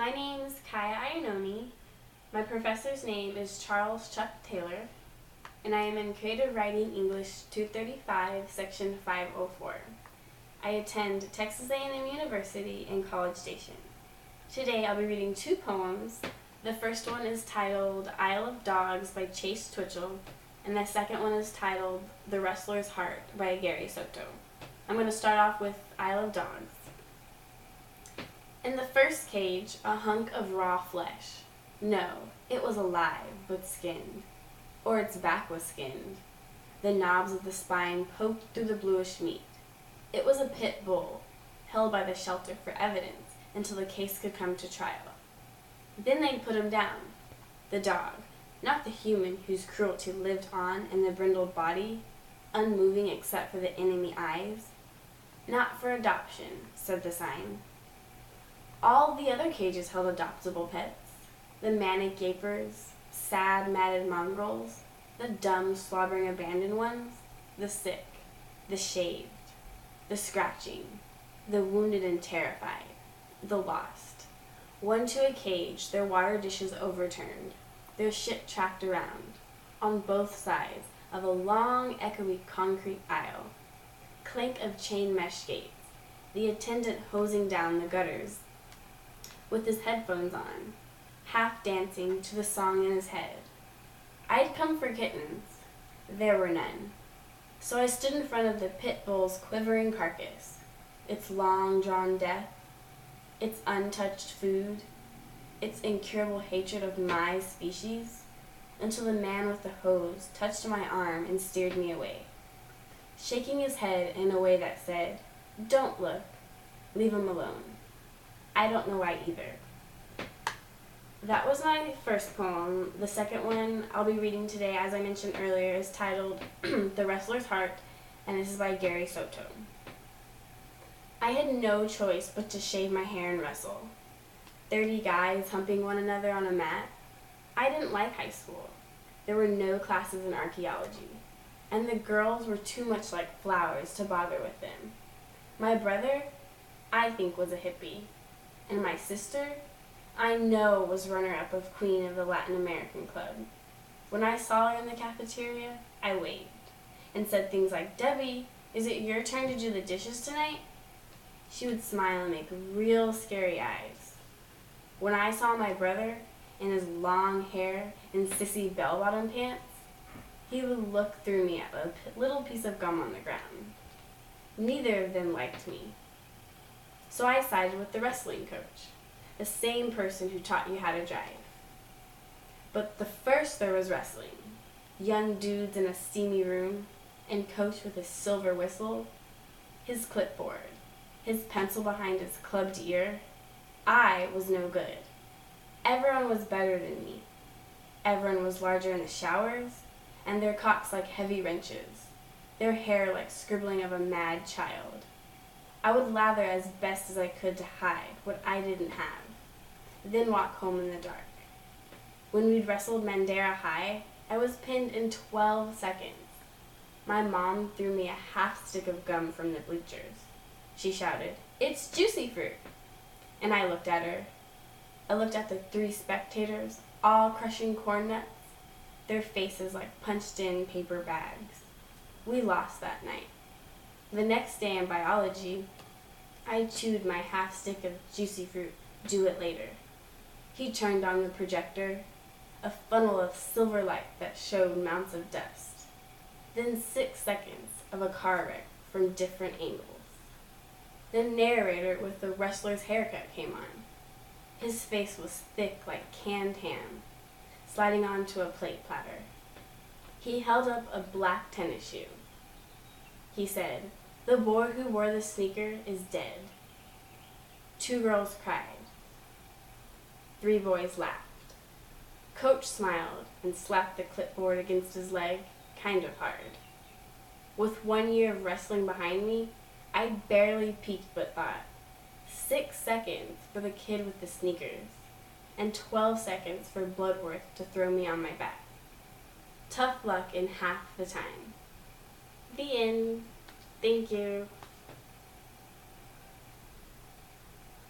My name is Kaya Iannone. My professor's name is Charles Chuck Taylor, and I am in Creative Writing English 235, Section 504. I attend Texas A&M University in College Station. Today I'll be reading two poems. The first one is titled Isle of Dogs by Chase Twitchell, and the second one is titled The Wrestler's Heart by Gary Soto. I'm going to start off with Isle of Dogs. In the first cage, a hunk of raw flesh. No, it was alive, but skinned. Or its back was skinned. The knobs of the spine poked through the bluish meat. It was a pit bull, held by the shelter for evidence until the case could come to trial. Then they'd put him down. The dog, not the human whose cruelty lived on in the brindled body, unmoving except for the enemy eyes. Not for adoption, said the sign. All the other cages held adoptable pets. The manic gapers, sad, matted mongrels, the dumb, slobbering abandoned ones, the sick, the shaved, the scratching, the wounded and terrified, the lost. One to a cage, their water dishes overturned, their ship tracked around, on both sides of a long, echoey concrete aisle. Clink of chain mesh gates, the attendant hosing down the gutters with his headphones on, half dancing to the song in his head. I'd come for kittens. There were none. So I stood in front of the pit bull's quivering carcass, its long-drawn death, its untouched food, its incurable hatred of my species, until the man with the hose touched my arm and steered me away, shaking his head in a way that said, "Don't look. Leave him alone." I don't know why either. That was my first poem. The second one I'll be reading today, as I mentioned earlier, is titled The Wrestler's Heart, and this is by Gary Soto. I had no choice but to shave my hair and wrestle. 30 guys humping one another on a mat. I didn't like high school. There were no classes in archaeology, and the girls were too much like flowers to bother with them. My brother, I think, was a hippie. And my sister, I know, was runner-up of Queen of the Latin American Club. When I saw her in the cafeteria, I waved and said things like, "Debbie, is it your turn to do the dishes tonight?" She would smile and make real scary eyes. When I saw my brother in his long hair and sissy bell-bottom pants, he would look through me at a little piece of gum on the ground. Neither of them liked me. So I sided with the wrestling coach, the same person who taught you how to drive. But the first there was wrestling, young dudes in a steamy room, and coach with his silver whistle, his clipboard, his pencil behind his clubbed ear. I was no good. Everyone was better than me. Everyone was larger in the showers, and their cocks like heavy wrenches, their hair like scribbling of a mad child. I would lather as best as I could to hide what I didn't have, then walk home in the dark. When we'd wrestled Mandera High, I was pinned in 12 seconds. My mom threw me a half stick of gum from the bleachers. She shouted, "It's juicy fruit!" And I looked at her. I looked at the 3 spectators, all crushing corn nuts, their faces like punched-in paper bags. We lost that night. The next day in biology, I chewed my half stick of juicy fruit, do it later. He turned on the projector, a funnel of silver light that showed mounts of dust. Then 6 seconds of a car wreck from different angles. The narrator with the wrestler's haircut came on. His face was thick like canned ham, sliding onto a plate platter. He held up a black tennis shoe. He said, "The boy who wore the sneaker is dead." 2 girls cried. 3 boys laughed. Coach smiled and slapped the clipboard against his leg, kind of hard. With 1 year of wrestling behind me, I barely peeked but thought, 6 seconds for the kid with the sneakers, and 12 seconds for Bloodworth to throw me on my back. Tough luck in half the time. The end. Thank you.